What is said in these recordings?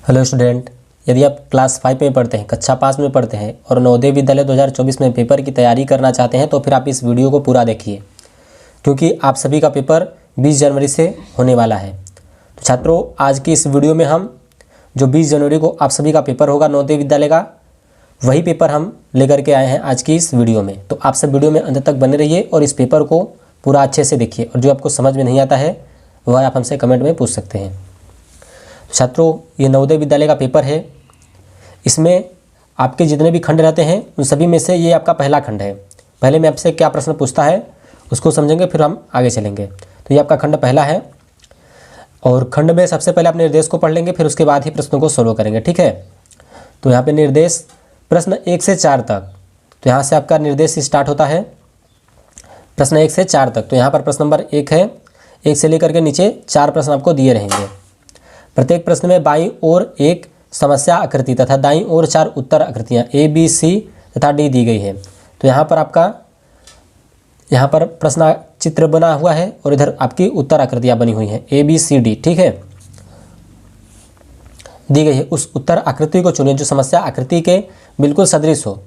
Hello student, यदि आप class 5 में पढ़ते हैं, कक्षा 5 में पढ़ते हैं और नवोदय विद्यालय 2024 में पेपर की तैयारी करना चाहते हैं तो फिर आप इस वीडियो को पूरा देखिए, क्योंकि आप सभी का पेपर 20 जनवरी से होने वाला है। तो छात्रों, आज की इस वीडियो में हम जो 20 जनवरी को आप सभी का पेपर होगा नवोदय विद्यालय का, वही पेपर हम लेकर के आए हैं आज की इस वीडियो में। तो आप सब वीडियो में अंत तक बने रहिए और इस पेपर को पूरा अच्छे से देखिए, और जो आपको समझ में नहीं आता है वह आप हमसे कमेंट में पूछ सकते हैं। छात्रों, ये नवोदय विद्यालय का पेपर है। इसमें आपके जितने भी खंड रहते हैं उन सभी में से ये आपका पहला खंड है। पहले मैं आपसे क्या प्रश्न पूछता है उसको समझेंगे, फिर हम आगे चलेंगे। तो ये आपका खंड पहला है और खंड में सबसे पहले आप निर्देश को पढ़ लेंगे, फिर उसके बाद ही प्रश्नों को सोल्व करेंगे, ठीक है। तो यहाँ पे निर्देश प्रश्न 1 से 4 तक, तो यहाँ से आपका निर्देश स्टार्ट होता है प्रश्न 1 से 4 तक। तो यहाँ पर प्रश्न नंबर 1 है, 1 से लेकर के नीचे 4 प्रश्न आपको दिए रहेंगे। प्रत्येक प्रश्न में बाईं ओर एक समस्या आकृति तथा दाईं ओर 4 उत्तर आकृतियां ए, बी, सी तथा डी दी गई है। तो यहाँ पर आपका प्रश्न चित्र बना हुआ है और इधर आपकी उत्तर आकृतियां बनी हुई हैं ए, बी, सी, डी, ठीक है, दी गई है। उस उत्तर आकृति को चुनें जो समस्या आकृति के बिल्कुल सदृश हो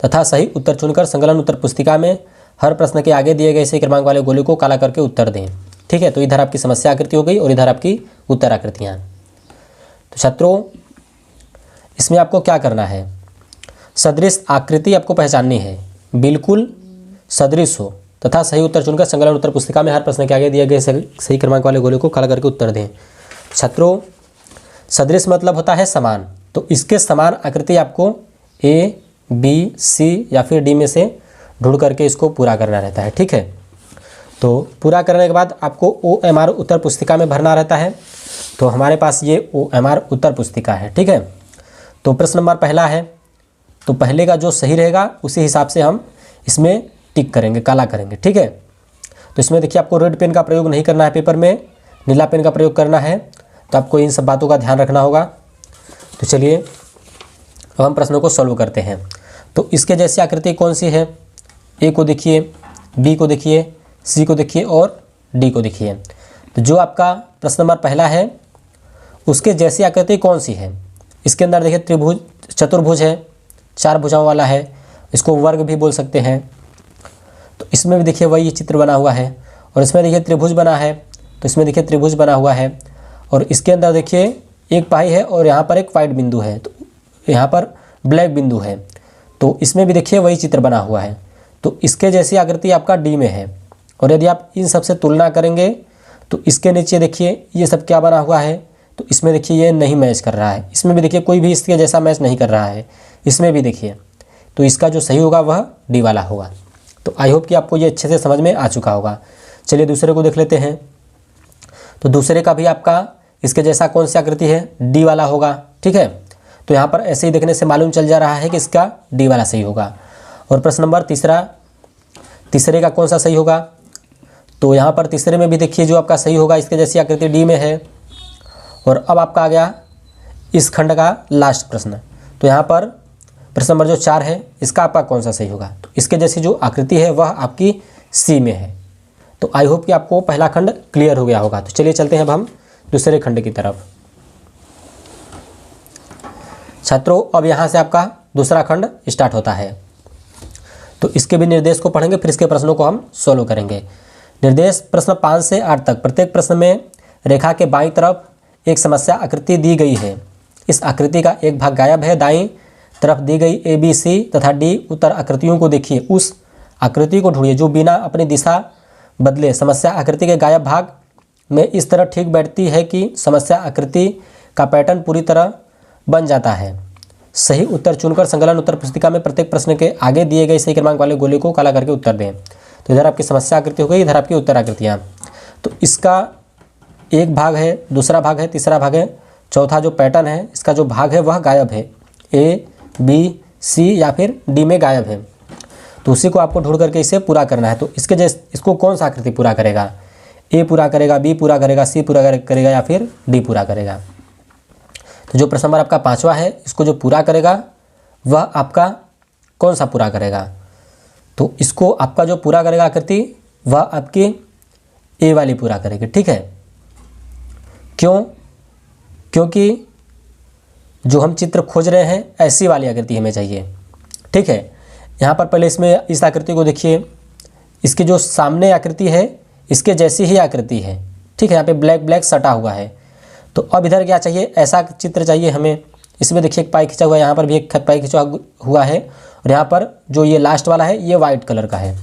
तथा सही उत्तर चुनकर संकलन उत्तर पुस्तिका में हर प्रश्न के आगे दिए गए सही क्रमांक वाले गोले को काला करके उत्तर दें, ठीक है। तो इधर आपकी समस्या आकृति हो गई और इधर आपकी उत्तर आकृतियाँ। तो छात्रों, इसमें आपको क्या करना है, सदृश आकृति आपको पहचाननी है, बिल्कुल सदृश हो तथा सही उत्तर चुनकर संकलन उत्तर पुस्तिका में हर प्रश्न के आगे दिए गए सही क्रमांक वाले गोले को काला करके उत्तर दें। छात्रों, सदृश मतलब होता है समान, तो इसके समान आकृति आपको ए, बी, सी या फिर डी में से ढूंढ करके इसको पूरा करना रहता है, ठीक है। तो पूरा करने के बाद आपको OMR उत्तर पुस्तिका में भरना रहता है। तो हमारे पास ये OMR उत्तर पुस्तिका है, ठीक है। तो प्रश्न नंबर पहला है, तो पहले का जो सही रहेगा उसी हिसाब से हम इसमें टिक करेंगे, काला करेंगे, ठीक है। तो इसमें देखिए आपको रेड पेन का प्रयोग नहीं करना है, पेपर में नीला पेन का प्रयोग करना है। तो आपको इन सब बातों का ध्यान रखना होगा। तो चलिए अब हम प्रश्नों को सॉल्व करते हैं। तो इसके जैसी आकृति कौन सी है, ए को देखिए, बी को देखिए, सी को देखिए और डी को देखिए। तो जो आपका प्रश्न नंबर पहला है उसके जैसी आकृति कौन सी है, इसके अंदर देखिए त्रिभुज, चतुर्भुज है, 4 भुजाओं वाला है, इसको वर्ग भी बोल सकते हैं। तो इसमें भी देखिए वही चित्र बना हुआ है और इसमें देखिए त्रिभुज बना है, तो इसमें देखिए त्रिभुज बना हुआ है और इसके अंदर देखिए एक पाई है और यहाँ पर एक वाइट बिंदु है, तो यहाँ पर ब्लैक बिंदु है। तो इसमें भी देखिए वही चित्र बना हुआ है। तो इसके जैसी आकृति आपका डी में है। और यदि आप इन सब से तुलना करेंगे तो इसके नीचे देखिए ये सब क्या बना हुआ है, तो इसमें देखिए ये नहीं मैच कर रहा है, इसमें भी देखिए कोई भी इसके जैसा मैच नहीं कर रहा है, इसमें भी देखिए। तो इसका जो सही होगा वह डी वाला होगा। तो आई होप कि आपको ये अच्छे से समझ में आ चुका होगा। चलिए दूसरे को देख लेते हैं। तो दूसरे का भी आपका इसके जैसा कौन सी आकृति है, डी वाला होगा, ठीक है। तो यहाँ पर ऐसे ही देखने से मालूम चल जा रहा है कि इसका डी वाला सही होगा। और प्रश्न नंबर तीसरे का कौन सा सही होगा, तो यहाँ पर तीसरे में भी देखिए जो आपका सही होगा इसके जैसी आकृति डी में है। और अब आपका आ गया इस खंड का लास्ट प्रश्न। तो यहाँ पर प्रश्न नंबर जो 4 है इसका आपका कौन सा सही होगा, तो इसके जैसी जो आकृति है वह आपकी सी में है। तो आई होप कि आपको पहला खंड क्लियर हो गया होगा। तो चलिए चलते हैं अब हम दूसरे खंड की तरफ। छात्रों, अब यहाँ से आपका दूसरा खंड स्टार्ट होता है। तो इसके भी निर्देश को पढ़ेंगे, फिर इसके प्रश्नों को हम सोल्व करेंगे। निर्देश प्रश्न 5 से 8 तक। प्रत्येक प्रश्न में रेखा के बाईं तरफ एक समस्या आकृति दी गई है। इस आकृति का एक भाग गायब है। दाईं तरफ दी गई ए, बी, सी तथा डी उत्तर आकृतियों को देखिए। उस आकृति को ढूंढिए जो बिना अपनी दिशा बदले समस्या आकृति के गायब भाग में इस तरह ठीक बैठती है कि समस्या आकृति का पैटर्न पूरी तरह बन जाता है। सही उत्तर चुनकर संकलन उत्तर पुस्तिका में प्रत्येक प्रश्न के आगे दिए गए सही क्रमांक वाले गोले को काला करके उत्तर दें। तो इधर आपकी समस्या आकृति हो गई, इधर आपकी उत्तर आकृतियाँ। तो इसका एक भाग है, दूसरा भाग है, तीसरा भाग है, चौथा जो पैटर्न है इसका जो भाग है वह गायब है, ए, बी, सी या फिर डी में गायब है। तो उसी को आपको ढूंढ करके इसे पूरा करना है। तो इसके जैसे इसको कौन सा आकृति पूरा करेगा, ए पूरा करेगा, बी पूरा करेगा, सी पूरा करेगा या फिर डी पूरा करेगा। तो जो प्रश्न नंबर आपका 5वां है इसको जो पूरा करेगा वह आपका कौन सा पूरा करेगा, तो इसको आपका जो पूरा करेगा आकृति वह आपकी ए वाली पूरा करेगी, ठीक है। क्यों? क्योंकि जो हम चित्र खोज रहे हैं ऐसी वाली आकृति हमें चाहिए। ठीक है, यहाँ पर पहले इसमें इस आकृति को देखिए, इसकी जो सामने आकृति है इसके जैसी ही आकृति है। ठीक है, यहाँ पे ब्लैक ब्लैक सटा हुआ है। तो अब इधर क्या चाहिए, ऐसा चित्र चाहिए हमें। इसमें देखिए एक पाई खिंचा हुआ है, यहाँ पर भी एक पाई खिंचा हुआ है, और यहाँ पर जो ये लास्ट वाला है ये वाइट कलर का है।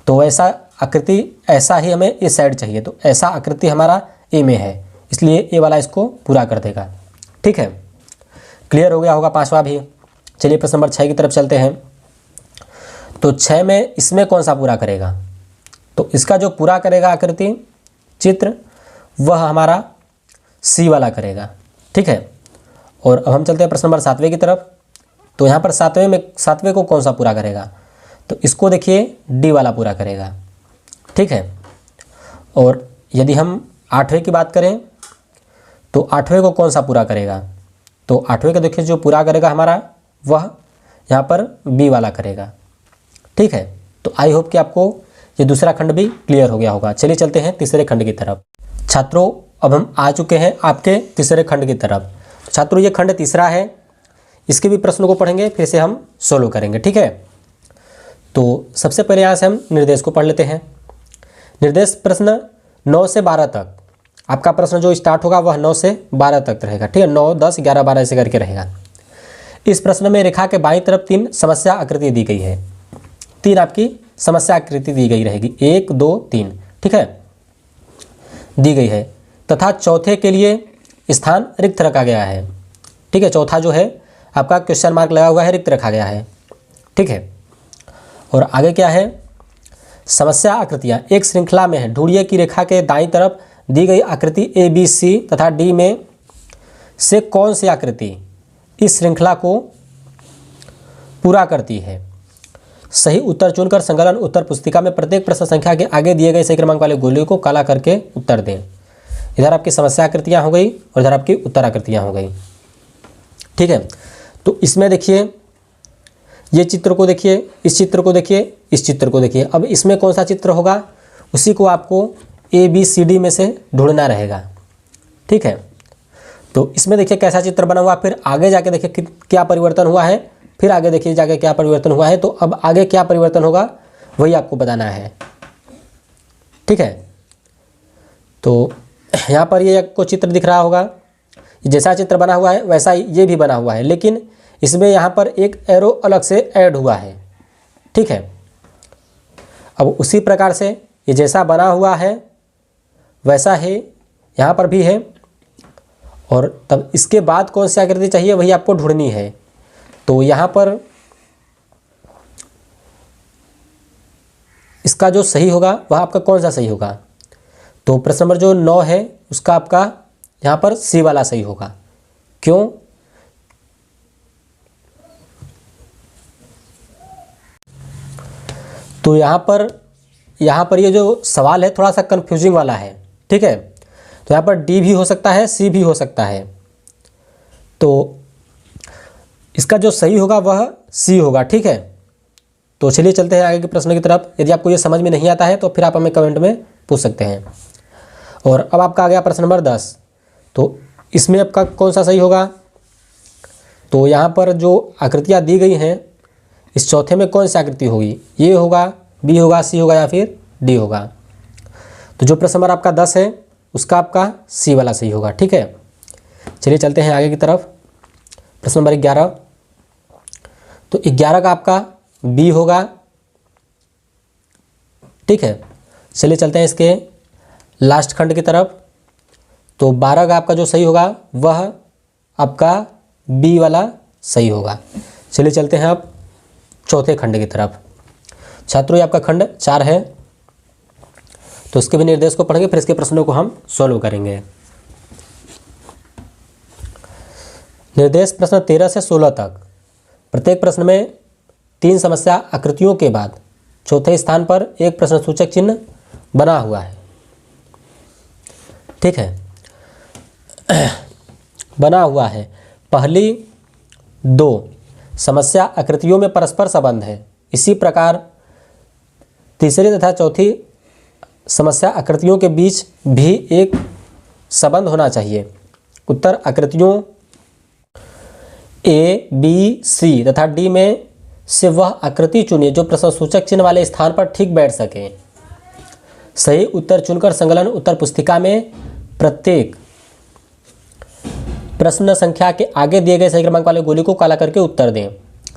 तो ऐसा आकृति ऐसा ही हमें इस साइड चाहिए। तो ऐसा आकृति हमारा ए में है, इसलिए ए वाला इसको पूरा कर देगा। ठीक है, क्लियर हो गया होगा पांचवा भी। चलिए प्रश्न नंबर 6 की तरफ चलते हैं। तो 6 में इसमें कौन सा पूरा करेगा, तो इसका जो पूरा करेगा आकृति चित्र वह हमारा सी वाला करेगा। ठीक है, और अब हम चलते हैं प्रश्न नंबर 7वें की तरफ। तो यहाँ पर 7वें को कौन सा पूरा करेगा, तो इसको देखिए डी वाला पूरा करेगा। ठीक है, और यदि हम 8वें की बात करें तो 8वें को कौन सा पूरा करेगा, तो 8वें को देखिए जो पूरा करेगा हमारा वह यहाँ पर बी वाला करेगा। ठीक है, तो आई होप कि आपको ये दूसरा खंड भी क्लियर हो गया होगा। चलिए चलते हैं तीसरे खंड की तरफ। छात्रों, अब हम आ चुके हैं आपके तीसरे खंड की तरफ। छात्रों, ये खंड तीसरा है, इसके भी प्रश्नों को पढ़ेंगे, फिर से हम सोल्व करेंगे। ठीक है, तो सबसे पहले यहाँ से हम निर्देश को पढ़ लेते हैं। निर्देश प्रश्न 9 से 12 तक, आपका प्रश्न जो स्टार्ट होगा वह 9 से 12 तक रहेगा। ठीक है, 9, 10, 11, 12 ऐसे करके रहेगा। इस प्रश्न में रेखा के बाईं तरफ 3 समस्या आकृति दी गई है। 3 आपकी समस्या आकृति दी गई रहेगी, 1, 2, 3। ठीक है, दी गई है, तथा चौथे के लिए स्थान रिक्त रखा गया है। ठीक है, चौथा जो है आपका क्वेश्चन मार्क लगा हुआ है, रिक्त रखा गया है। ठीक है, और आगे क्या है, समस्या आकृतियाँ एक श्रृंखला में है। ढूंढिए कि रेखा के दाईं तरफ दी गई आकृति ए, बी, सी तथा डी में से कौन सी आकृति इस श्रृंखला को पूरा करती है। सही उत्तर चुनकर संकलन उत्तर पुस्तिका में प्रत्येक प्रश्न संख्या के आगे दिए गए सही क्रमांक वाले गोले को काला करके उत्तर दें। इधर आपकी समस्या आकृतियाँ हो गई और इधर आपकी उत्तर आकृतियाँ हो गई। ठीक है, तो इसमें देखिए ये चित्र को देखिए, इस चित्र को देखिए, इस चित्र को देखिए। अब इसमें कौन सा चित्र होगा उसी को आपको ए, बी, सी, डी में से ढूंढना रहेगा। ठीक है, तो इसमें देखिए कैसा चित्र बना हुआ, फिर आगे जाके देखिए क्या परिवर्तन हुआ है, फिर आगे देखिए जाके क्या परिवर्तन हुआ है। तो अब आगे क्या परिवर्तन होगा वही आपको बताना है। ठीक है, तो यहाँ पर ये आपको चित्र दिख रहा होगा, जैसा चित्र बना हुआ है वैसा ये भी बना हुआ है, लेकिन इसमें यहाँ पर एक एरो अलग से ऐड हुआ है। ठीक है, अब उसी प्रकार से ये जैसा बना हुआ है वैसा ही यहाँ पर भी है, और तब इसके बाद कौन सी आकृति चाहिए वही आपको ढूंढनी है। तो यहाँ पर इसका जो सही होगा वह आपका कौन सा सही होगा, तो प्रश्न नंबर जो 9 है उसका आपका यहाँ पर सी वाला सही होगा। क्यों, तो यहाँ पर ये जो सवाल है थोड़ा सा कंफ्यूजिंग वाला है। ठीक है, तो यहाँ पर डी भी हो सकता है, सी भी हो सकता है। तो इसका जो सही होगा वह सी होगा। ठीक है, तो चलिए चलते हैं आगे के प्रश्न की तरफ। यदि आपको ये समझ में नहीं आता है तो फिर आप हमें कमेंट में पूछ सकते हैं। और अब आपका आ गया प्रश्न नंबर 10। तो इसमें आपका कौन सा सही होगा, तो यहाँ पर जो आकृतियाँ दी गई हैं इस चौथे में कौन सी आकृति होगी, ये होगा, बी होगा, सी होगा या फिर डी होगा। तो जो प्रश्न नंबर आपका 10 है उसका आपका सी वाला सही होगा। ठीक है, चलिए चलते हैं आगे की तरफ। प्रश्न नंबर 11। तो 11 का आपका बी होगा। ठीक है, चलिए चलते हैं इसके लास्ट खंड की तरफ। तो 12 का आपका जो सही होगा वह आपका बी वाला सही होगा। चलिए चलते हैं अब चौथे खंड की तरफ। छात्रों, ये आपका खंड 4 है, तो इसके भी निर्देश को पढ़ेंगे, फिर इसके प्रश्नों को हम सॉल्व करेंगे। निर्देश प्रश्न 13 से 16 तक। प्रत्येक प्रश्न में 3 समस्या आकृतियों के बाद चौथे स्थान पर एक प्रश्न सूचक चिन्ह बना हुआ है। ठीक है, बना हुआ है। पहली 2 समस्या आकृतियों में परस्पर संबंध है। इसी प्रकार तीसरी तथा चौथी समस्या आकृतियों के बीच भी एक संबंध होना चाहिए। उत्तर आकृतियों ए, बी, सी तथा डी में से वह आकृति चुनिए जो प्रश्नसूचक चिन्ह वाले स्थान पर ठीक बैठ सके। सही उत्तर चुनकर संकलन उत्तर पुस्तिका में प्रत्येक प्रश्न संख्या के आगे दिए गए सही क्रमांक वाले गोली को काला करके उत्तर दें।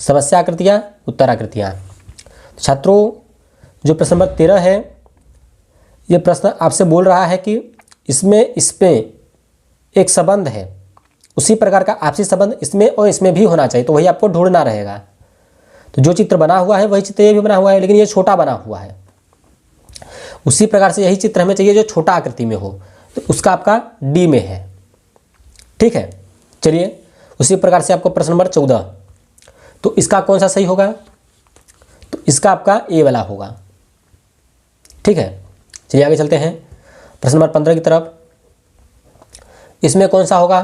समस्या आकृतियाँ, उत्तर आकृतियाँ। छात्रों, जो प्रश्न नंबर 13 है, ये प्रश्न आपसे बोल रहा है कि इसमें एक संबंध है, उसी प्रकार का आपसी संबंध इसमें और इसमें भी होना चाहिए, तो वही आपको ढूंढना रहेगा। तो जो चित्र बना हुआ है वही चित्र ये भी बना हुआ है, लेकिन ये छोटा बना हुआ है। उसी प्रकार से यही चित्र हमें चाहिए जो छोटा आकृति में हो, तो उसका आपका डी में है। ठीक है, चलिए उसी प्रकार से आपको प्रश्न नंबर 14, तो इसका कौन सा सही होगा? तो इसका आपका ए वाला होगा। ठीक है, चलिए आगे चलते हैं प्रश्न नंबर 15 की तरफ। इसमें कौन सा होगा?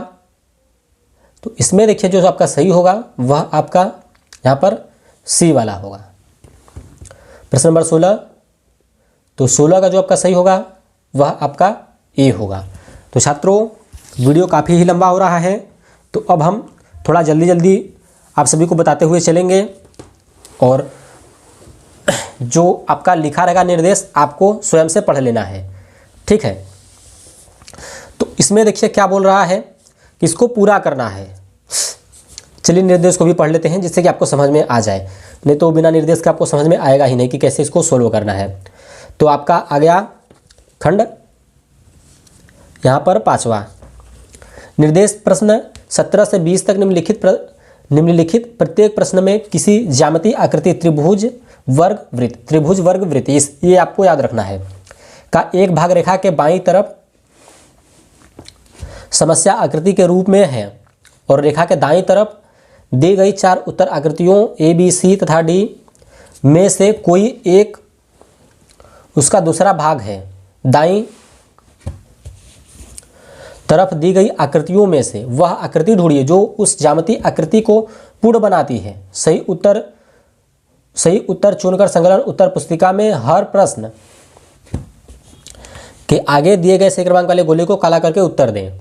तो इसमें देखिए जो आपका सही होगा वह आपका यहाँ पर सी वाला होगा। प्रश्न नंबर 16, तो 16 का जो आपका सही होगा वह आपका ए होगा। तो छात्रों, वीडियो काफ़ी ही लंबा हो रहा है, तो अब हम थोड़ा जल्दी जल्दी आप सभी को बताते हुए चलेंगे, और जो आपका लिखा रहेगा निर्देश आपको स्वयं से पढ़ लेना है। ठीक है, तो इसमें देखिए क्या बोल रहा है कि इसको पूरा करना है। चलिए निर्देश को भी पढ़ लेते हैं जिससे कि आपको समझ में आ जाए, नहीं तो बिना निर्देश के आपको समझ में आएगा ही नहीं कि कैसे इसको सोल्व करना है। तो आपका आ गया खंड यहाँ पर 5वां निर्देश। प्रश्न 17 से 20 तक निम्नलिखित प्रत्येक प्रश्न में किसी ज्यामितीय आकृति त्रिभुज वर्ग वृत्त ये आपको याद रखना है का एक भाग रेखा के बाईं तरफ समस्या आकृति के रूप में है, और रेखा के दाईं तरफ दी गई 4 उत्तर आकृतियों ए, बी, सी तथा डी में से कोई एक उसका दूसरा भाग है। दाईं तरफ दी गई आकृतियों में से वह आकृति ढूंढिए जो उस ज्यामितीय आकृति को पूर्ण बनाती है। सही उत्तर चुनकर संकलन उत्तर पुस्तिका में हर प्रश्न के आगे दिए गए सही क्रमांक वाले गोले को काला करके उत्तर दें।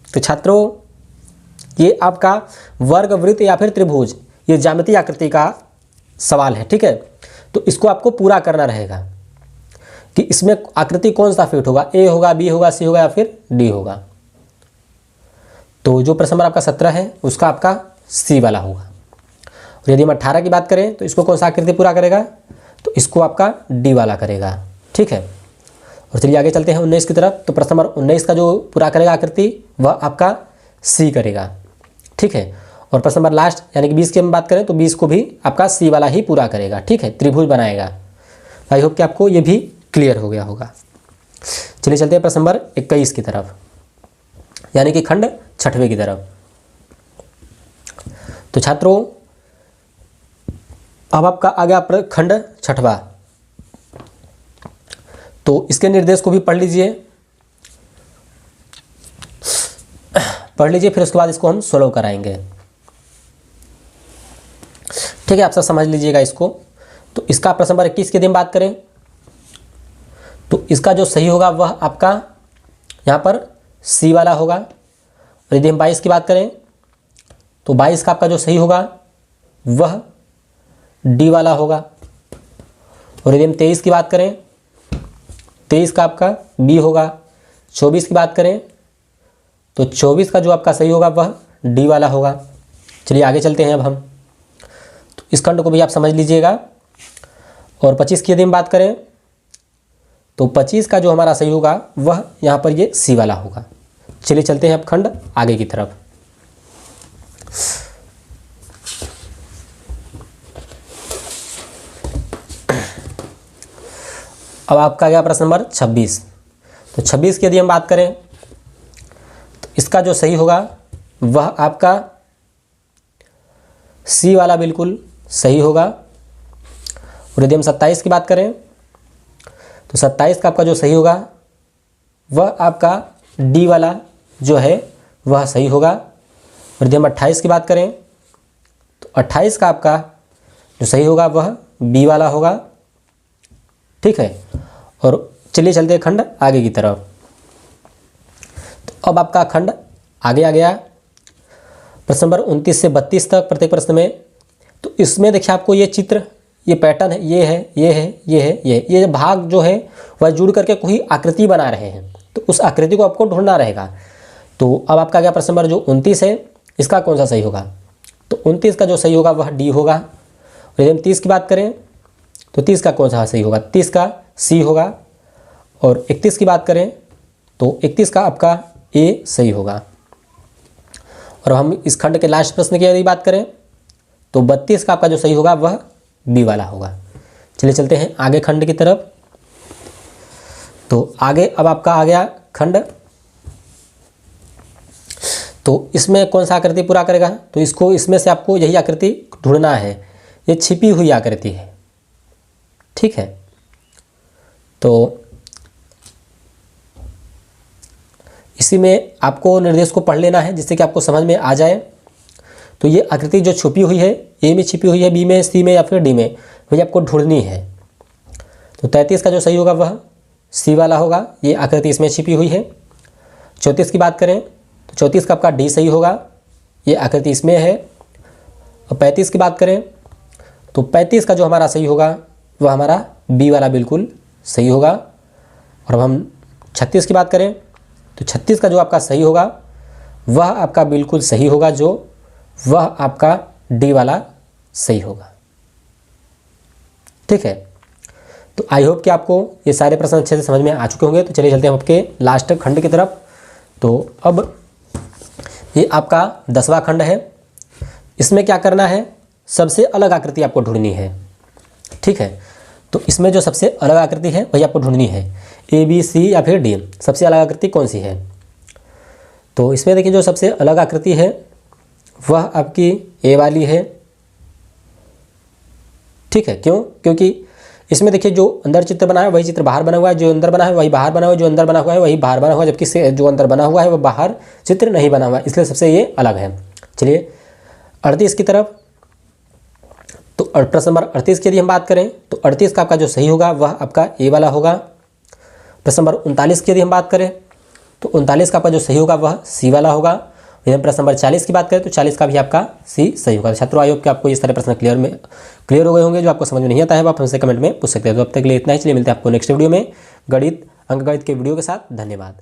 तो छात्रों, ये आपका वर्ग वृत्त या फिर त्रिभुज, ये ज्यामितीय आकृति का सवाल है। ठीक है, तो इसको आपको पूरा करना रहेगा कि इसमें आकृति कौन सा फिट होगा, ए होगा, बी होगा, सी होगा या फिर डी होगा। तो जो प्रश्न नंबर आपका 17 है उसका आपका सी वाला होगा। और यदि हम 18 की बात करें तो इसको कौन सा आकृति पूरा करेगा? तो इसको आपका डी वाला करेगा। ठीक है, और चलिए आगे चलते हैं 19 की तरफ। तो प्रश्न नंबर 19 का जो पूरा करेगा आकृति वह आपका सी करेगा। ठीक है, और प्रश्न नंबर लास्ट यानी कि 20 की हम बात करें तो 20 को भी आपका सी वाला ही पूरा करेगा। ठीक है, त्रिभुज बनाएगा। आई होप कि आपको ये भी क्लियर हो गया होगा। चलिए चलते हैं प्रश्न नंबर 21 की तरफ, यानी कि खंड 6वें की तरफ। तो छात्रों, अब आपका आ गया खंड 6वां। तो इसके निर्देश को भी पढ़ लीजिए, फिर उसके बाद इसको हम सोल्व कराएंगे। ठीक है, आप सब समझ लीजिएगा इसको। तो इसका प्रश्न नंबर 21 की यदि हम बात करें तो इसका जो सही होगा वह आपका यहाँ पर सी वाला होगा। और यदि हम 22 की बात करें तो 22 का आपका जो सही होगा वह डी वाला होगा। और यदि हम 23 की बात करें 23 का आपका बी होगा। 24 की बात करें तो 24 का जो आपका सही होगा वह डी वाला होगा। चलिए आगे चलते हैं अब हम। तो इस खंड को भी आप समझ लीजिएगा। और 25 की यदि हम बात करें तो 25 का जो हमारा सही होगा वह यहाँ पर ये सी वाला होगा। चलिए चलते हैं अब खंड आगे की तरफ। अब आपका गया प्रश्न नंबर 26। तो 26 की यदि हम बात करें तो इसका जो सही होगा वह आपका सी वाला बिल्कुल सही होगा। और यदि हम 27 की बात करें तो 27 का आपका जो सही होगा वह आपका डी वाला जो है वह सही होगा। और यदि हम 28 की बात करें तो 28 का आपका जो सही होगा वह बी वाला होगा। ठीक है, और चलिए चलते हैं खंड आगे की तरफ। तो अब आपका खंड आगे आ गया। प्रश्न नंबर 29 से 32 तक प्रत्येक प्रश्न में। तो इसमें देखिए आपको ये चित्र, ये पैटर्न है, ये है, ये है, ये है, ये भाग जो है वह जुड़ करके कोई आकृति बना रहे हैं, तो उस आकृति को आपको ढूंढना रहेगा। तो अब आपका क्या प्रश्न नंबर जो 29 है इसका कौन सा सही होगा? तो 29 का जो सही होगा वह डी होगा। और यदि हम 30 की बात करें तो 30 का कौन सा सही होगा? 30 का सी होगा। और 31 की बात करें तो 31 का आपका ए सही होगा। और हम इस खंड के लास्ट प्रश्न की यदि बात करें तो 32 का आपका जो सही होगा वह बी वाला होगा। चलिए चलते हैं आगे खंड की तरफ। तो आगे अब आपका आ गया खंड, तो इसमें कौन सा आकृति पूरा करेगा? तो इसको, इसमें से आपको यही आकृति ढूंढना है, ये छिपी हुई आकृति है, ठीक है। तो इसी में आपको निर्देश को पढ़ लेना है जिससे कि आपको समझ में आ जाए। तो ये आकृति जो छुपी हुई है, ए में छिपी हुई है, बी में, सी में या फिर डी में, वही आपको ढूंढनी है। तो 33 का जो सही होगा वह सी वाला होगा, ये आकृति इसमें छिपी हुई है। 34 की बात करें तो 34 का आपका डी सही होगा, ये आकृति इसमें है। और 35 की बात करें तो 35 का जो हमारा सही होगा वह हमारा बी वाला बिल्कुल सही होगा। और अब हम 36 की बात करें तो 36 का जो आपका सही होगा वह आपका बिल्कुल सही होगा, जो वह आपका डी वाला सही होगा, ठीक है। तो आई होप कि आपको ये सारे प्रश्न अच्छे से समझ में आ चुके होंगे। तो चलिए चलते हैं आपके लास्ट खंड की तरफ। तो अब ये आपका 10वां खंड है। इसमें क्या करना है? सबसे अलग आकृति आपको ढूंढनी है, ठीक है। तो इसमें जो सबसे अलग आकृति है वही आपको ढूंढनी है, ए बी सी या फिर डी, सबसे अलग आकृति कौन सी है? तो इसमें देखिए जो सबसे अलग आकृति है वह आपकी ए वाली है, ठीक है। क्यों? क्योंकि इसमें देखिए जो अंदर चित्र बना है वही चित्र बाहर बना हुआ है, जो अंदर बना है वही बाहर बना हुआ है, जो अंदर बना हुआ है वही बाहर बना हुआ है, जबकि जो अंदर बना हुआ है वह बाहर चित्र नहीं बना हुआ है, इसलिए सबसे ये अलग है। चलिए 38 की तरफ। तो प्रश्न नंबर 38 की यदि हम बात करें तो 38 का आपका जो सही होगा वह आपका ए वाला होगा। प्रश्न नंबर 39 की यदि हम बात करें तो 39 का आपका जो सही होगा वह सी वाला होगा। यदि हम प्रश्न नंबर 40 की बात करें तो 40 का भी आपका सी सही होगा। छात्रों, आयोग के आपको ये सारे प्रश्न क्लियर हो गए होंगे। जो आपको समझ में नहीं आता है वो आप हमसे कमेंट में पूछ सकते हैं। तो अब तक के लिए इतना ही। चलिए मिलते हैं आपको नेक्स्ट वीडियो में गणित, अंकगणित के वीडियो के साथ। धन्यवाद।